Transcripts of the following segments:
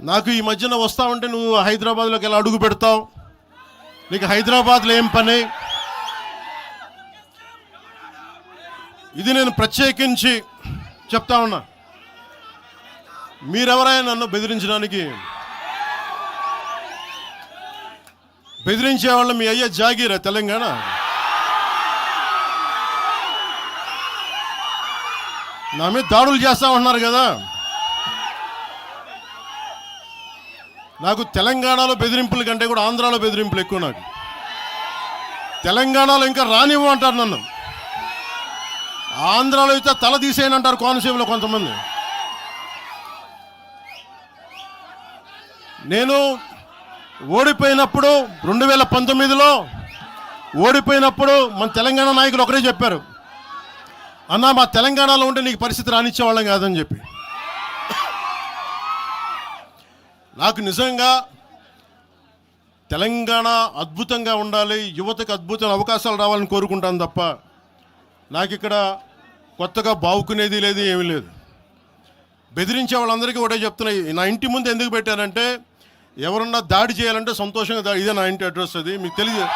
నాకు ఈ మధ్యన వస్తా ఉంటే నువ్వు హైదరాబాద్లోకి ఎలా అడుగు పెడతావు, నీకు హైదరాబాద్లో ఏం పని, ఇది నేను ప్రత్యేకించి చెప్తా ఉన్నా. మీరెవరైనా నన్ను బెదిరించడానికి, బెదిరించే వాళ్ళ మీ అయ్యే జాగీరా తెలంగాణ. నా మీద దాడులు చేస్తా ఉన్నారు కదా. నాకు తెలంగాణలో బెదిరింపుల కంటే కూడా ఆంధ్రాలో బెదిరింపులు ఎక్కువ. నాకు తెలంగాణలో ఇంకా రానివ్వు అంటారు నన్ను, ఆంధ్రాలో అయితే తల తీసేయనంటారు కోనసీమలో కొంతమంది. నేను ఓడిపోయినప్పుడు 2019లో ఓడిపోయినప్పుడు మన తెలంగాణ నాయకులు ఒకరే చెప్పారు, అన్నా మా తెలంగాణలో ఉంటే నీకు పరిస్థితి రానిచ్చేవాళ్ళం కాదని చెప్పి. నాకు నిజంగా తెలంగాణ అద్భుతంగా ఉండాలి, యువతకు అద్భుతమైన అవకాశాలు రావాలని కోరుకుంటాను తప్ప నాకు ఇక్కడ కొత్తగా బావుకునేది లేదు, ఏమీ లేదు. బెదిరించే వాళ్ళందరికీ ఒకటే చెప్తున్నాయి. నా ఇంటి ముందు ఎందుకు పెట్టారంటే ఎవరన్నా దాడి చేయాలంటే సంతోషంగా ఇదే నా ఇంటి అడ్రస్, అది మీకు తెలియదు.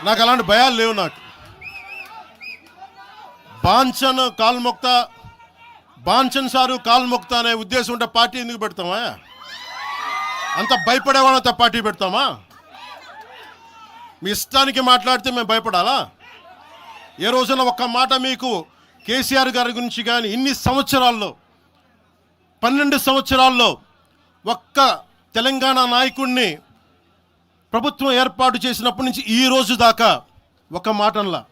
నాకు అలాంటి భయాలు లేవు. నాకు బాంచన్ సారు కాల్మొక్తా అనే ఉద్దేశం ఉంటే పార్టీ ఎందుకు పెడతామా? అంత భయపడేవాళ్ళంత పార్టీ పెడతామా? మీ ఇష్టానికి మాట్లాడితే మేము భయపడాలా? ఏ రోజున ఒక్క మాట మీకు కేసీఆర్ గారి గురించి కానీ ఇన్ని సంవత్సరాల్లో 12 సంవత్సరాల్లో ఒక్క తెలంగాణ నాయకుడిని ప్రభుత్వం ఏర్పాటు చేసినప్పటి నుంచి ఈ రోజు దాకా ఒక మాటంలా.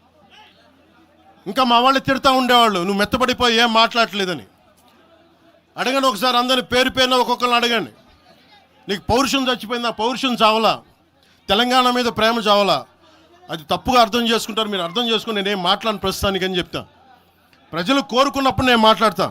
ఇంకా మా వాళ్ళు తిడతా ఉండేవాళ్ళు, నువ్వు మెత్తబడిపోయి ఏం మాట్లాడలేదని. అడగండి ఒకసారి అందరిని పేరు పేరున ఒక్కొక్కరిని అడగండి. నీకు పౌరుషం చచ్చిపోయిందా? పౌరుషం చావలా, తెలంగాణ మీద ప్రేమ చావలా. అది తప్పుగా అర్థం చేసుకుంటారు. మీరు అర్థం చేసుకుని నేనేం మాట్లాడిన ప్రస్తుతానికి అని చెప్తా. ప్రజలు కోరుకున్నప్పుడు నేను మాట్లాడతా.